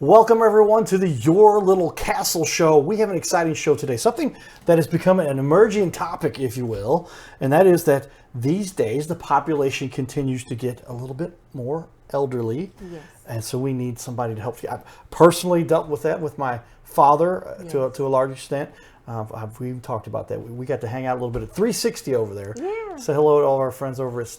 Welcome everyone to the Your Little Castle show. We have an exciting show today, something that has become an emerging topic, if you will, and that is that these days the population continues to get a little bit more elderly. Yes. And so we need somebody to help. I've personally dealt with that with my father to a large extent. We've talked about that. We got to hang out a little bit at 360 over there. Yeah. Say hello to all of our friends over at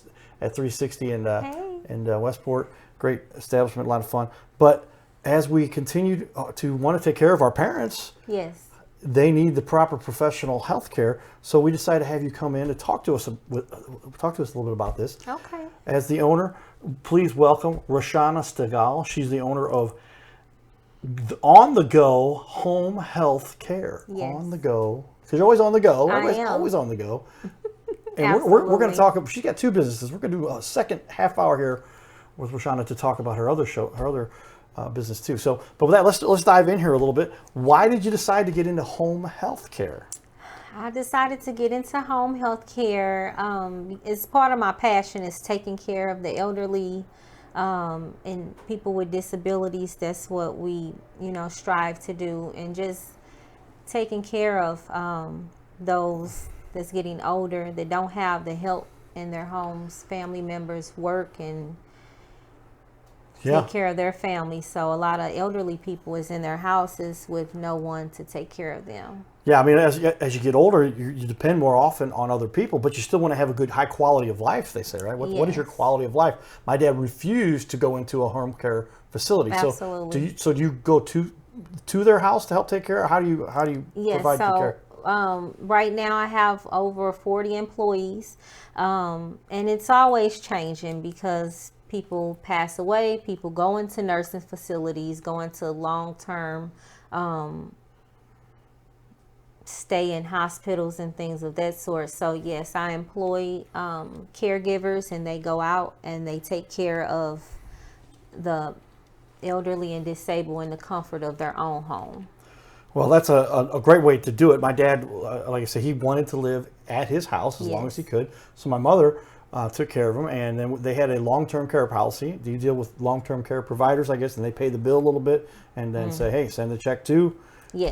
360 in Westport. Great establishment, a lot of fun. But as we continue to want to take care of our parents, Yes. they need the proper professional health care. So we decided to have you come in to talk to us a little bit about this. Okay. As the owner, please welcome Rashaunna Stegalll. She's the owner of On the Go Home Health Care. Yes. On the go, because you're always on the go. I Everybody's am. always on the go. And we're going to Absolutely. talk. She's got two businesses. We're going to do a second half hour here with Rashaunna to talk about her other business too. So, but with that, let's dive in here a little bit. Why did you decide to get into home health care? I decided to get into home health care. It's part of my passion is taking care of the elderly and people with disabilities. That's what we, strive to do, and just taking care of those that's getting older that don't have the help in their homes. Family members work and take care of their family. So a lot of elderly people is in their houses with no one to take care of them. Yeah, I mean, as you get older, you depend more often on other people, but you still want to have a good, high quality of life, they say, right? What is your quality of life? My dad refused to go into a home care facility. Absolutely. So do you go to their house to help take care? Or how do you provide the care? Right now I have over 40 employees, and it's always changing because people pass away, people go into nursing facilities, go into long-term stay in hospitals and things of that sort. So yes, I employ caregivers, and they go out and they take care of the elderly and disabled in the comfort of their own home. Well, that's a great way to do it. My dad, like I said, he wanted to live at his house as long as he could. So my mother took care of him, and then they had a long-term care policy. Do you deal with long-term care providers, I guess, and they pay the bill a little bit and then say, hey, send the check to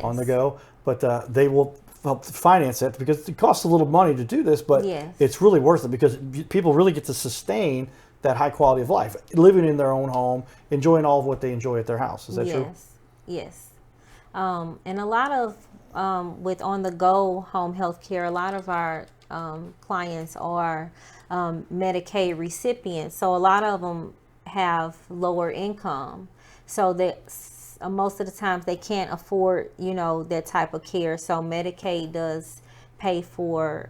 On the Go. But they will help finance that because it costs a little money to do this, but it's really worth it because people really get to sustain that high quality of life, living in their own home, enjoying all of what they enjoy at their house. Is that true? Yes. And a lot of, with On the Go home health care, a lot of our clients are Medicaid recipients. So a lot of them have lower income. So that most of the times they can't afford, that type of care. So Medicaid does pay for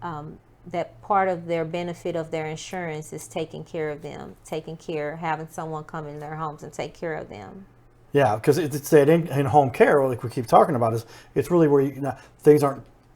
that part of their benefit of their insurance is taking care of them, having someone come in their homes and take care of them. Yeah, because it's that in home care, like we keep talking about, is it's really where things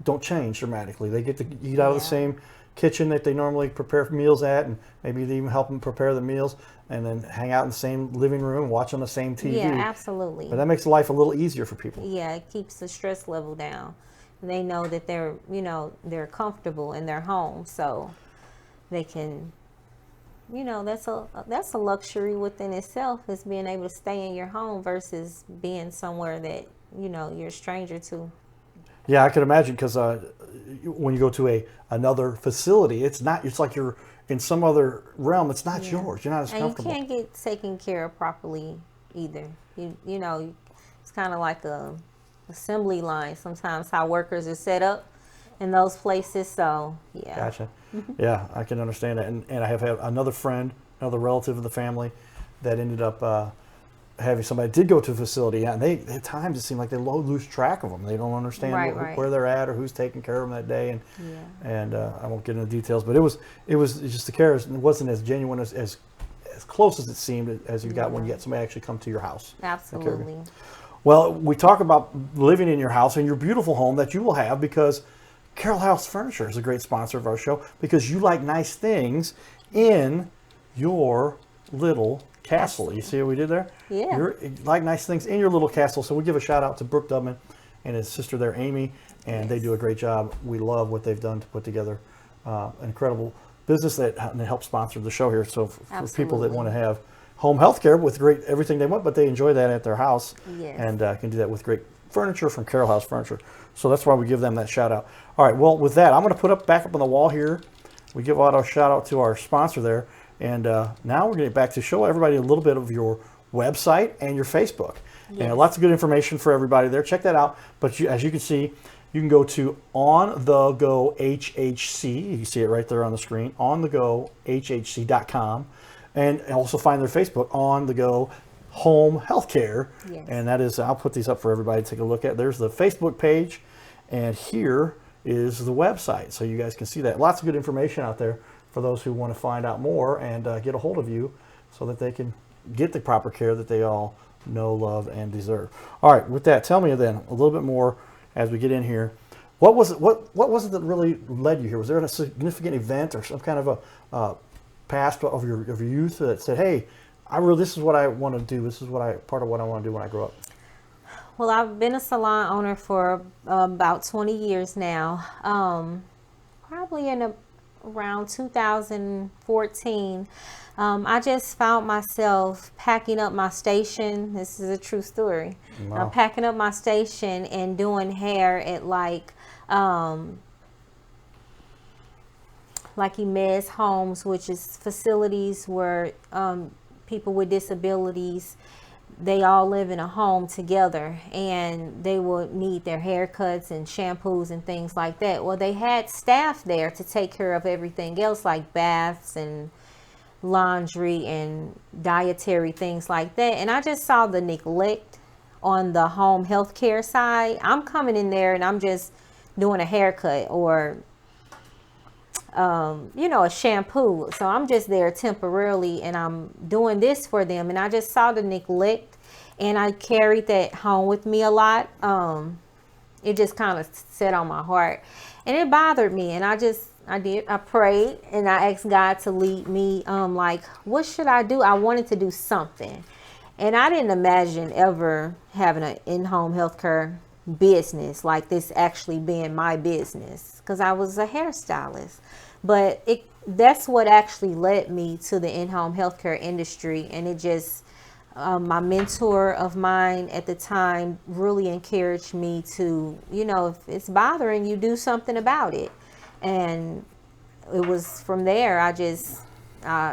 don't change dramatically. They get to eat out of the same kitchen that they normally prepare meals at, and maybe they even help them prepare the meals, and then hang out in the same living room, watch on the same TV. Yeah, absolutely. But that makes life a little easier for people. Yeah, it keeps the stress level down. They know that they're comfortable in their home, so they can. That's a luxury within itself, is being able to stay in your home versus being somewhere that you're a stranger to. Yeah, I can imagine, because when you go to another facility, it's like you're in some other realm. It's not yours. You're not as comfortable. And you can't get taken care of properly either. It's kind of like a assembly line sometimes how workers are set up in those places. So yeah. Gotcha. Yeah, I can understand that. And I have had another another relative of the family that ended up having somebody did go to a facility, and they at times it seemed like they lose track of them. They don't understand where they're at or who's taking care of them that day. And I won't get into details, but it was just the care. It wasn't as genuine as close as it seemed as you got when you got somebody actually come to your house. Absolutely. Well, we talk about living in your house and your beautiful home that you will have, because Carroll House Furniture is a great sponsor of our show, because you like nice things in your little castle. You see what we did there? Yeah. You like nice things in your little castle. So we give a shout out to Brooke Dubman and his sister there, Amy, and they do a great job. We love what they've done to put together an incredible business that helps sponsor the show here. So for people that want to have home health care with great everything they want, but they enjoy that at their house. Yes. And can do that with great furniture from Carroll House Furniture. So that's why we give them that shout out. All right, well, with that, I'm going to put back up on the wall here. We give out our shout out to our sponsor there. And now we're going to get back to show everybody a little bit of your website and your Facebook. Yes. And lots of good information for everybody there. Check that out. But as you can see, you can go to On The Go HHC. You can see it right there on the screen, onthegohhc.com. And also find their Facebook, On The Go Home Healthcare. Yes. And that is, I'll put these up for everybody to take a look at. There's the Facebook page, and here is the website. So you guys can see that. Lots of good information out there for those who want to find out more and get a hold of you so that they can get the proper care that they all know, love, and deserve. All right, with that, tell me then a little bit more as we get in here. What was it? What was it that really led you here? Was there a significant event or some kind of a past of your youth that said, "Hey, this is what I want to do. This is part of what I want to do when I grow up"? Well, I've been a salon owner for about 20 years now. Probably around 2014, I just found myself packing up my station. This is a true story. Wow. Packing up my station and doing hair at like Emez homes, which is facilities where people with disabilities, they all live in a home together, and they will need their haircuts and shampoos and things like that. Well, they had staff there to take care of everything else, like baths and laundry and dietary things like that. And I just saw the neglect on the home health care side. I'm coming in there and I'm just doing a haircut or a shampoo. So I'm just there temporarily and I'm doing this for them. And I just saw the neglect and I carried that home with me a lot. It just kind of set on my heart and it bothered me. And I prayed and I asked God to lead me. Like, what should I do? I wanted to do something. And I didn't imagine ever having an in-home healthcare business like this actually being my business, because I was a hairstylist. But that's what actually led me to the in-home healthcare industry. And it just, my mentor of mine at the time really encouraged me to, if it's bothering you, do something about it. And it was from there, I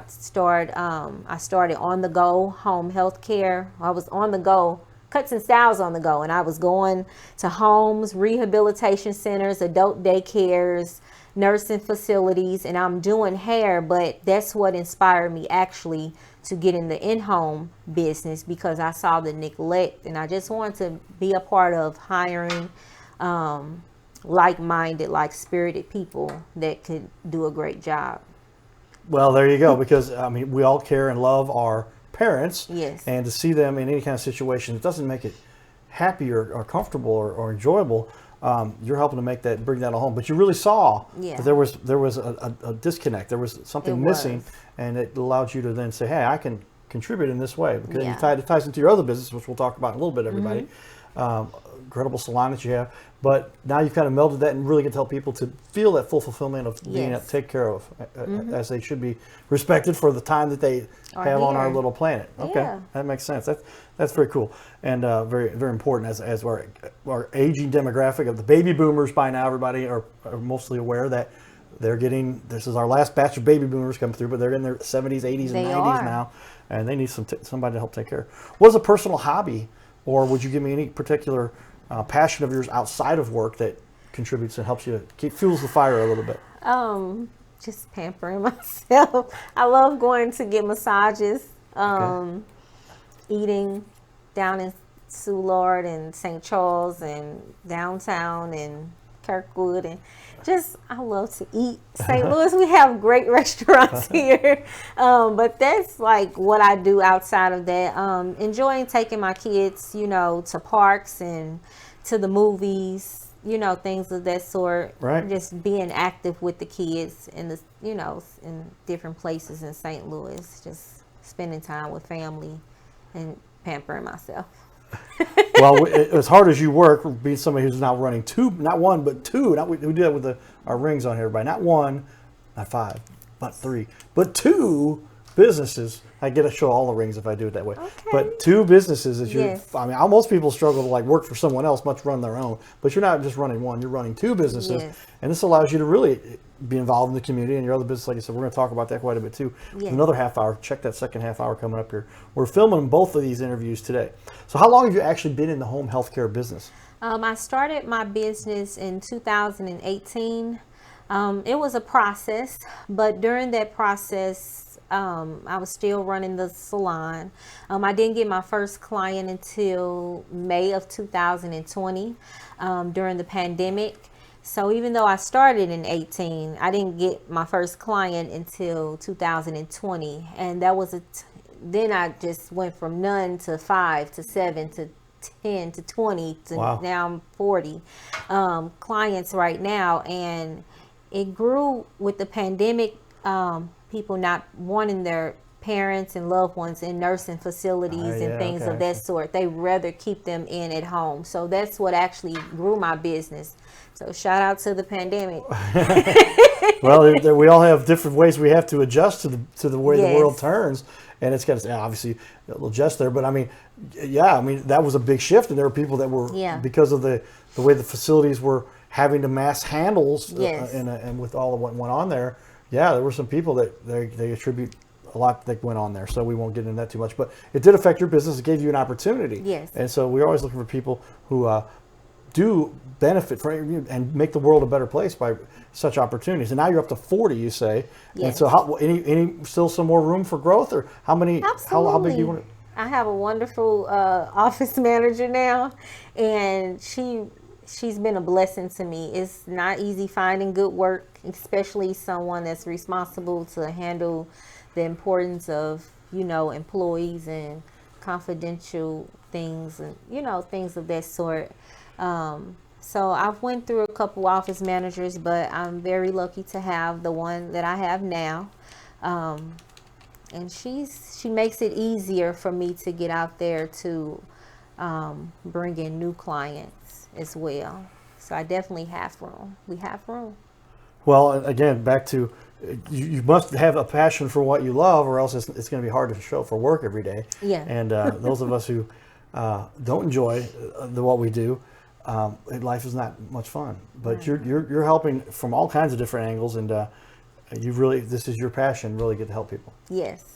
started On The Go Home Healthcare. I was on the go, cuts and styles on the go, and I was going to homes, rehabilitation centers, adult daycares, nursing facilities, and I'm doing hair. But that's what inspired me actually to get in the in-home business, because I saw the neglect and I just wanted to be a part of hiring like-minded, like-spirited people that could do a great job. Well, there you go, because we all care and love our parents. Yes. And to see them in any kind of situation, it doesn't make it happy or comfortable or enjoyable. You're helping to bring that home. But you really saw that there was a disconnect. There was something missing, and it allowed you to then say, "Hey, I can contribute in this way." Because it ties into your other business, which we'll talk about in a little bit, everybody. Incredible salon that you have. But now you've kind of melded that and really can tell people to feel that full fulfillment of being taken care of, as they should be respected for the time that they have on our little planet. Okay, that makes sense. That's very cool and very, very important as our aging demographic of the baby boomers. By now, everybody are mostly aware that this is our last batch of baby boomers coming through, but they're in their 70s, 80s, and 90s now, and they need somebody to help take care. What's a personal hobby, or would you give me any particular passion of yours outside of work that contributes and helps you fuels the fire a little bit? Just pampering myself. I love going to get massages, eating down in Soulard and St. Charles and downtown and Kirkwood, and I love to eat. St. Louis, we have great restaurants here, but that's like what I do outside of that. Enjoying taking my kids, to parks and to the movies, things of that sort. Right. Just being active with the kids in in different places in St. Louis. Just spending time with family and pampering myself. Well, as hard as you work, being somebody who's now running not one, but two. We do that with our rings on here, everybody. Not one, not five, but three, but two businesses, I get to show all the rings if I do it that way. Okay. But 2 businesses is Yes. I mean, most people struggle to like work for someone else, much run their own. But you're not just running one; you're running 2 businesses, Yes. and this allows you to really be involved in the community and your other business. Like I said, we're going to talk about that quite a bit too. Yes. Another half hour. Check that second half hour coming up here. We're filming both of these interviews today. So, how long have you actually been in the home healthcare business? I started my business in 2018. It was a process, but during that process, I was still running the salon. I didn't get my first client until May of 2020 during the pandemic. So even though I started in 18, I didn't get my first client until 2020. And that was then I just went from none to 5 to 7 to 10 to 20 to Wow. now I'm 40 clients right now. And it grew with the pandemic, people not wanting their parents and loved ones in nursing facilities and things of that sort. They rather keep them in at home. So that's what actually grew my business. So shout out to the pandemic. Well, we all have different ways we have to adjust to the way the Yes. world turns, and it's got to obviously a little adjust there. But I mean, that was a big shift, and there were people that were because of the way the facilities were having to mass handles, Yes. and with all of what went on there. Yeah, there were some people that they attribute a lot that went on there, so we won't get into that too much. But it did affect your business. It gave you an opportunity. Yes. And so we're always looking for people who do benefit from and make the world a better place by such opportunities. And now you're up to 40, you say. Yes. And so how any still some more room for growth, or how many? Absolutely. How big you want to? I have a wonderful office manager now, and she's been a blessing to me. It's not easy finding good work, especially someone that's responsible to handle the importance of, employees and confidential things and, things of that sort. So I've went through a couple office managers, but I'm very lucky to have the one that I have now. And she makes it easier for me to get out there to bring in new clients as well. So I definitely have room. We have room. Well, again, back to you must have a passion for what you love, or else it's going to be hard to show for work every day. Yeah. And those of us who don't enjoy what we do, life is not much fun. But you're helping from all kinds of different angles, and this is your passion. Really get to help people. Yes.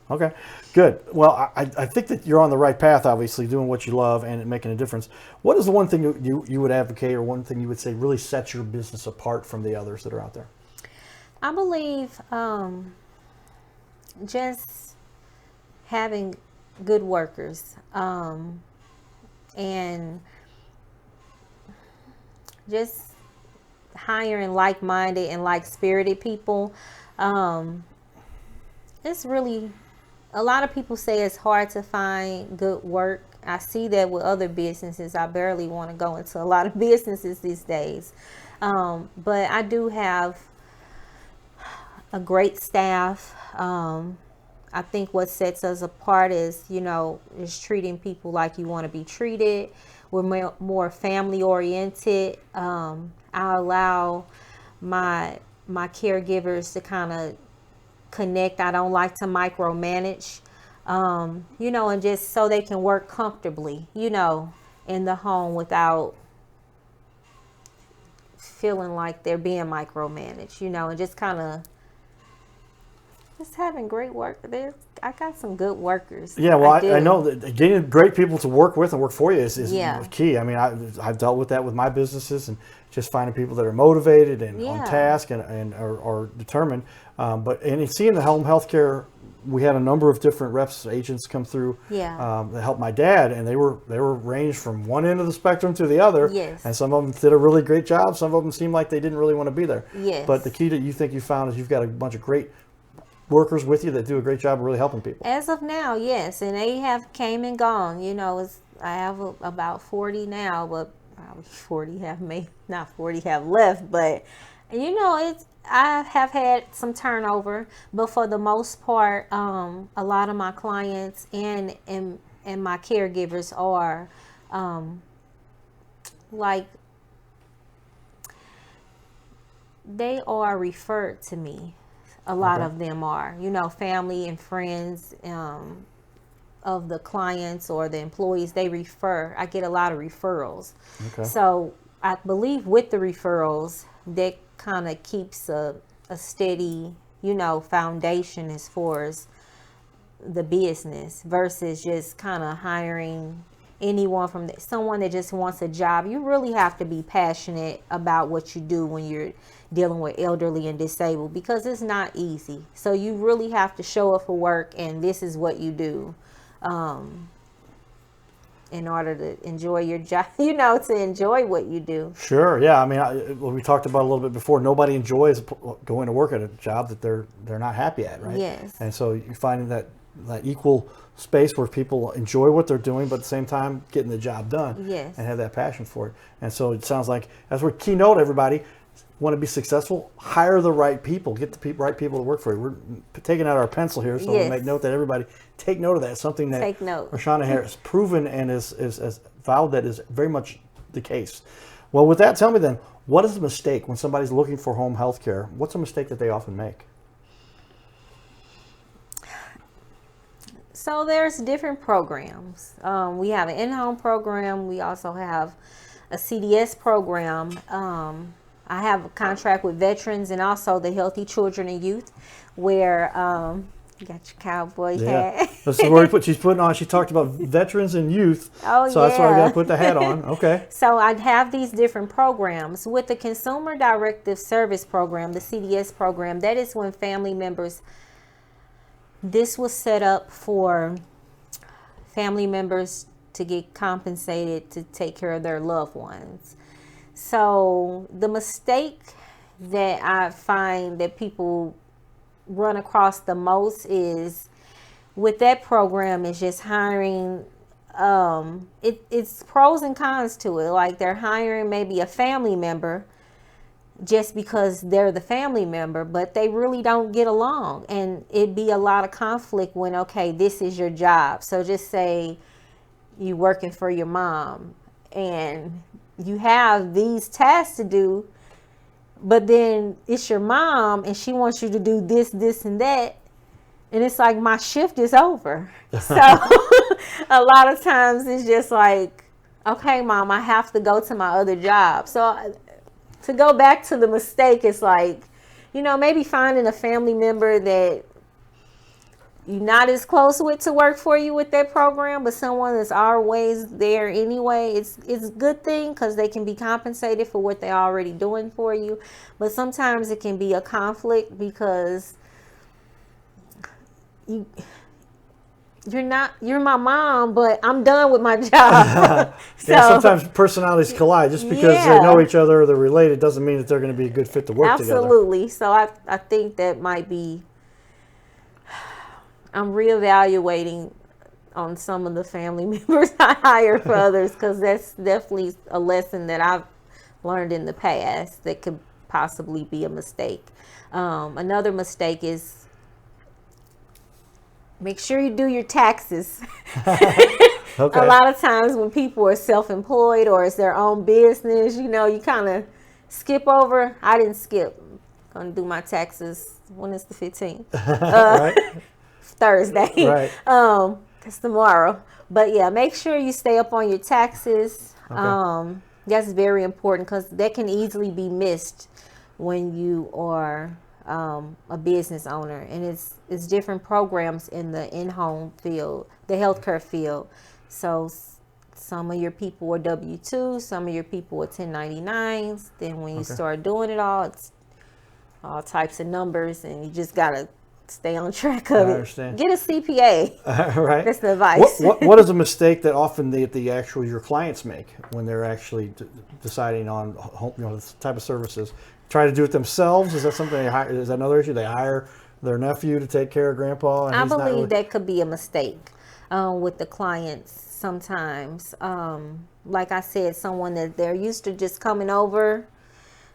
Okay, good. Well, I think that you're on the right path, obviously, doing what you love and making a difference. What is the one thing you would advocate, or one thing you would say really sets your business apart from the others that are out there? I believe just having good workers and just hiring like-minded and like-spirited people. It's really, a lot of people say it's hard to find good work. I see that with other businesses. I barely want to go into a lot of businesses these days. But I do have a great staff. I think what sets us apart is, is treating people like you want to be treated. We're more family oriented. I allow my caregivers to kind of connect. I don't like to micromanage, and just so they can work comfortably, in the home without feeling like they're being micromanaged, and just kind of just having great work. I got some good workers. Yeah, well, I know that getting great people to work with and work for you is key. I mean, I've dealt with that with my businesses, and just finding people that are motivated and on task and are determined. But seeing the home healthcare, we had a number of different reps, agents come through that helped my dad, and they were ranged from one end of the spectrum to the other. Yes. And some of them did a really great job. Some of them seemed like they didn't really want to be there. Yes. But the key that you think you found is you've got a bunch of great workers with you that do a great job of really helping people. As of now, yes, and they have came and gone. I have about 40 now, but probably 40 have left. But I have had some turnover, but for the most part, a lot of my clients and my caregivers are they are referred to me. A lot of them are, family and friends of the clients or the employees. They refer. I get a lot of referrals. Okay. So I believe with the referrals, that kind of keeps a steady, foundation as far as the business versus just kind of hiring anyone from someone that just wants a job. You really have to be passionate about what you do when you're dealing with elderly and disabled, because it's not easy. So you really have to show up for work, and this is what you do in order to enjoy your job, to enjoy what you do. Sure. Yeah. I mean, we talked about a little bit before. Nobody enjoys going to work at a job that they're not happy at, right? Yes. And so you find that equal space where people enjoy what they're doing, but at the same time getting the job done. Yes. And have that passion for it. And so it sounds like, as we're keynote, everybody want to be successful, hire the right people, get the right people to work for you. We're taking out our pencil here, so we'll make note that everybody take note of that. Something that Rashaunna has proven and is vowed that is very much the case. Well, with that, tell me then, what is a mistake when somebody's looking for home health care? What's a mistake that they often make? So there's different programs. We have an in-home program. We also have a CDS program. I have a contract with veterans and also the Healthy Children and Youth, where you got your cowboy hat. That's the word she's putting on. She talked about veterans and youth. Oh, so that's why I got to put the hat on. Okay. So I have these different programs. With the Consumer Directive Service Program, the CDS program, that is when family members, this was set up for family members to get compensated to take care of their loved ones. So the mistake that I find that people run across the most is with that program is just hiring. It's pros and cons to it. Like they're hiring maybe a family member just because they're the family member, but they really don't get along. And it'd be a lot of conflict when, okay, this is your job. So just say you working for your mom and you have these tasks to do, but then it's your mom and she wants you to do this, this, and that. And it's like, my shift is over. So a lot of times it's just like, okay, mom, I have to go to my other job. So to go back to the mistake, it's like, maybe finding a family member that you're not as close with to work for you with that program, but someone that's always there anyway. It's a good thing because they can be compensated for what they're already doing for you. But sometimes it can be a conflict because you're my mom, but I'm done with my job. So, sometimes personalities collide. Just because they know each other or they're related doesn't mean that they're going to be a good fit to work together. Absolutely. So I think that might be, I'm reevaluating on some of the family members I hire for others, because that's definitely a lesson that I've learned in the past that could possibly be a mistake. Another mistake is make sure you do your taxes. Okay. A lot of times when people are self-employed or it's their own business, you kind of skip over. I didn't skip. I'm going to do my taxes when it's the 15th. Right. Thursday. Right. It's tomorrow. But yeah, make sure you stay up on your taxes. Okay. That's very important because that can easily be missed when you are a business owner. And it's different programs in the in-home field, the healthcare field. So some of your people are W-2, some of your people are 1099s. Then when you start doing it all, it's all types of numbers, and you just gotta stay on track of I it. understand. Get a CPA. Right. That's the advice. What is a mistake that often your clients make when they're actually deciding on this type of services? Try to do it themselves? Is that something they hire? Is that another issue? They hire their nephew to take care of grandpa? And I believe that could be a mistake with the clients sometimes. Like I said, someone that they're used to just coming over.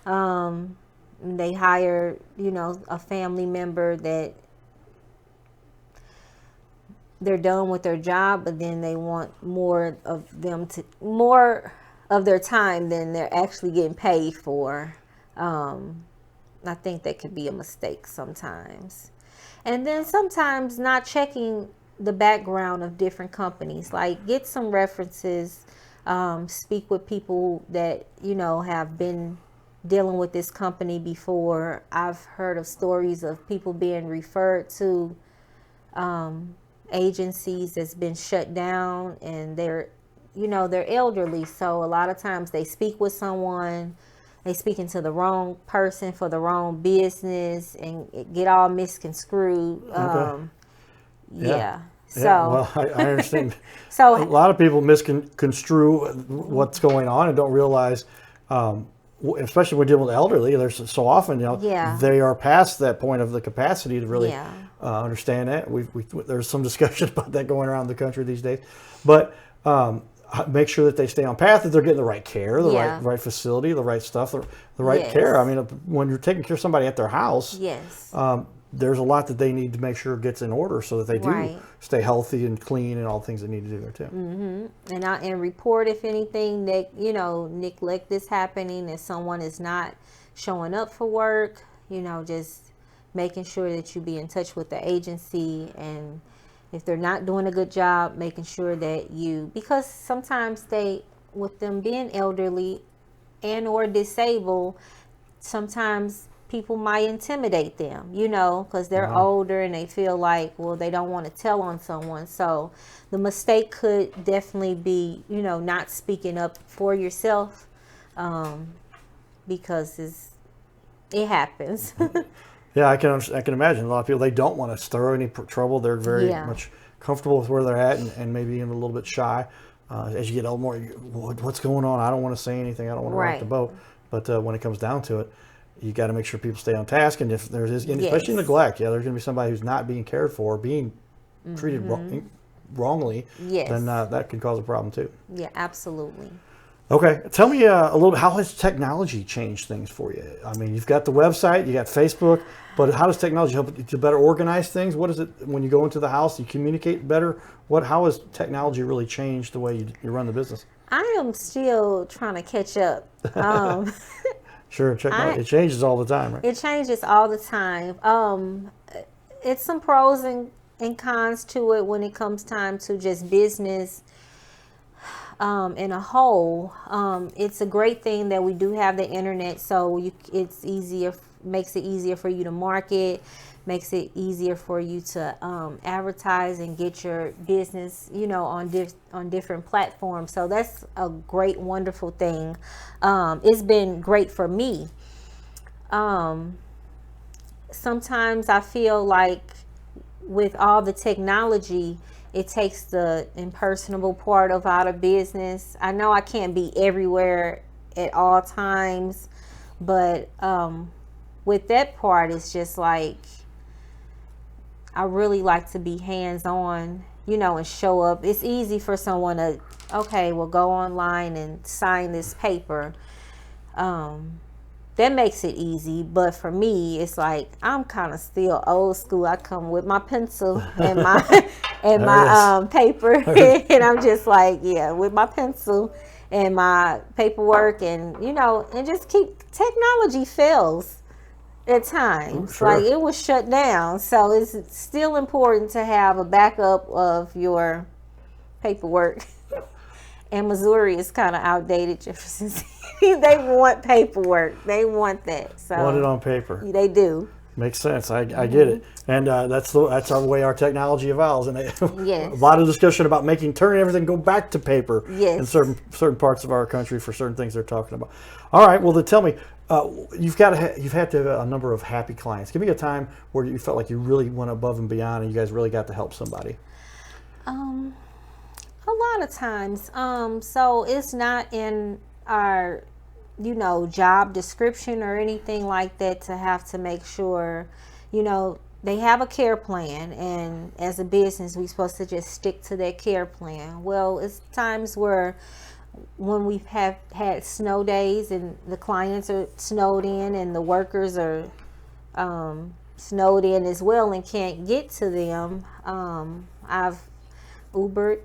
They hire, a family member that they're done with their job, but then they want more of their time than they're actually getting paid for. I think that could be a mistake sometimes. And then sometimes not checking the background of different companies. Like, get some references, speak with people that, have been dealing with this company before. I've heard of stories of people being referred to agencies that's been shut down, and they're elderly. So a lot of times they speak with someone, they speaking to the wrong person for the wrong business, and it get all misconstrued. Okay. Yeah. So Yeah, well, I understand. so A lot of people misconstrue what's going on and don't realize, especially when dealing with the elderly, there's so often, Yeah. they are past that point of the capacity to really Yeah. understand that. There's some discussion about that going around the country these days, but make sure that they stay on path, that they're getting the right care, the Yeah. right facility, the right stuff, the right Yes. care. I mean, when you're taking care of somebody at their house, yes. there's a lot that they need to make sure gets in order so that they do Right. stay healthy and clean and all the things they need to do there too. And report if anything that neglect is happening, if someone is not showing up for work, just making sure that you be in touch with the agency, and if they're not doing a good job, making sure that because sometimes with them being elderly and or disabled, sometimes people might intimidate them, because they're older and they feel like, well, they don't want to tell on someone. So the mistake could definitely be, not speaking up for yourself, because it happens. Yeah, I can imagine a lot of people, they don't want to stir any trouble. They're very Yeah. much comfortable with where they're at, and maybe even a little bit shy. As you get a little more, what's going on? I don't want to say anything. I don't want to rock the Right. boat. But when it comes down to it, you got to make sure people stay on task. And if there's, and especially Yes. neglect, there's going to be somebody who's not being cared for, being treated wrongly, Yes. then that can cause a problem too. Yeah, absolutely. Okay, tell me a little. How has technology changed things for you? I mean, you've got the website, you got Facebook, but how does technology help you to better organize things? What is it when you go into the house? You communicate better. How has technology really changed the way you run the business? I am still trying to catch up. Sure, it changes all the time, right? It changes all the time. It's some pros and cons to it when it comes time to just business in a whole. It's a great thing that we do have the internet, so it's easier, makes it easier for you to market, makes it easier for you to advertise and get your business, on different platforms. So that's a great, wonderful thing. It's been great for me. Sometimes I feel like with all the technology, it takes the impersonable part of out of business. I know I can't be everywhere at all times, but with that part, it's just like I really like to be hands-on, and show up. It's easy for someone to, okay, well, go online and sign this paper. That makes it easy, but for me, it's like I'm kind of still old school. I come with my pencil and my paper, and I'm just like, with my pencil and my paperwork, and and just technology fails at times. Sure. Like, it was shut down, so it's still important to have a backup of your paperwork. And Missouri is kind of outdated, Jefferson City. They want paperwork. They want that. So Want it on paper. They do. Makes sense. I get it. And that's the way our technology evolves. And Yes. a lot of discussion about turning everything go back to paper Yes. in certain parts of our country for certain things they're talking about. All right. Well, then tell me, you've had to have a number of happy clients. Give me a time where you felt like you really went above and beyond, and you guys really got to help somebody. A lot of times. So it's not in our, job description or anything like that to have to make sure, they have a care plan, and as a business, we're supposed to just stick to that care plan. Well, it's times when we've had snow days and the clients are snowed in and the workers are snowed in as well and can't get to them. I've Ubered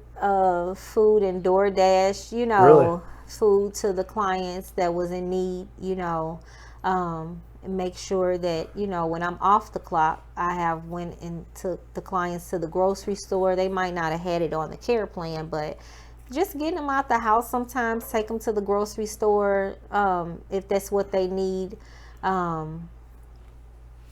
food and DoorDash, Really? food to the clients that was in need, make sure that, you know, when I'm off the clock, I have went and took the clients to the grocery store. They might not have had it on the care plan, but just getting them out the house sometimes, take them to the grocery store if that's what they need.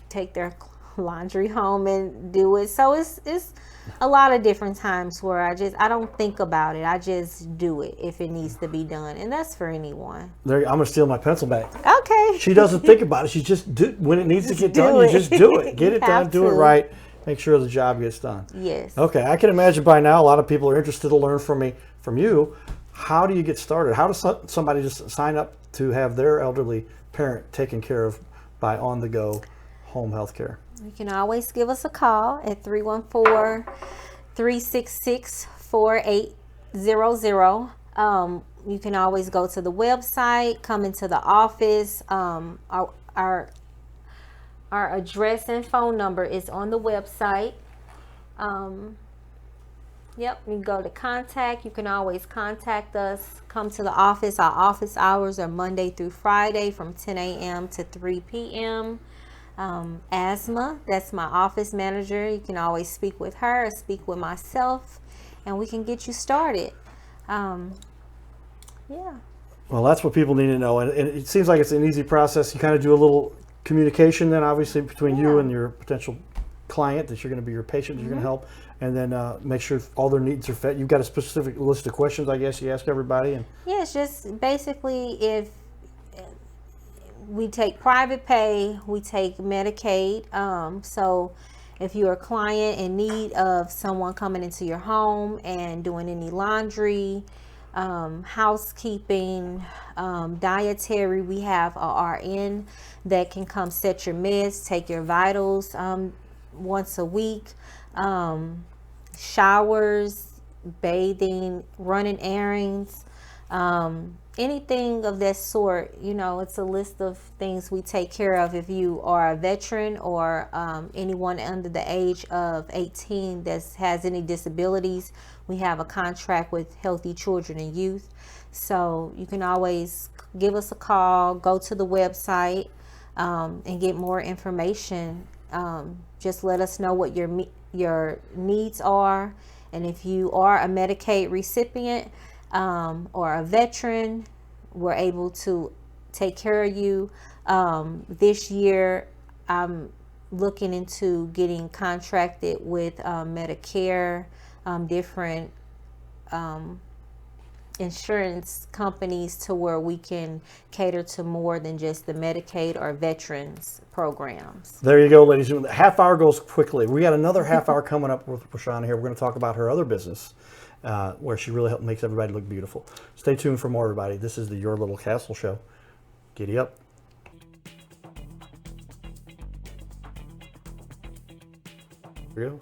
Take their laundry home and do it. So it's a lot of different times where I don't think about it. I just do it if it needs to be done, and that's for anyone. I'm gonna steal my pencil back. Okay. She doesn't think about it. She just when it needs to get done, you just do it. Get it done. Do it right. Make sure the job gets done. Yes. Okay. I can imagine by now a lot of people are interested to learn from you. How do you get started? How does somebody just sign up to have their elderly parent taken care of by on-the-go home health care? You can always give us a call at 314-366-4800. You can always go to the website, come into the office. Our address and phone number is on the website. Yep, you go to contact. You can always contact us. Come to the office. Our office hours are Monday through Friday from 10 a.m. to 3 p.m. Asma, that's my office manager. You can always speak with her or speak with myself, and we can get you started. Yeah. Well, that's what people need to know, and it seems like it's an easy process. You kind of do a little communication then, obviously, between you and your potential client that you're going to be your patient that you're going to help, and then make sure all their needs are met. You've got a specific list of questions, I guess, you ask everybody. And yeah, it's just basically if we take private pay, we take Medicaid. So if you're a client in need of someone coming into your home and doing any laundry, housekeeping, dietary, we have a RN that can come set your meds, take your vitals once a week, showers, bathing, running errands, anything of that sort. You know, it's a list of things we take care of. If you are a veteran or anyone under the age of 18 that has any disabilities, we have a contract with Healthy Children and Youth. So you can always give us a call, go to the website, and get more information. Just let us know what your needs are, and if you are a Medicaid recipient or a veteran, we're able to take care of you. This year, I'm looking into getting contracted with Medicare, different insurance companies to where we can cater to more than just the Medicaid or veterans programs. there you go, ladies and gentlemen. Half hour goes quickly. We got another half hour coming up with Rashaunna here. We're going to talk about her other business, where she really makes everybody look beautiful. Stay tuned for more, everybody. This is the Your Little Castle Show. Giddy up. Here goes.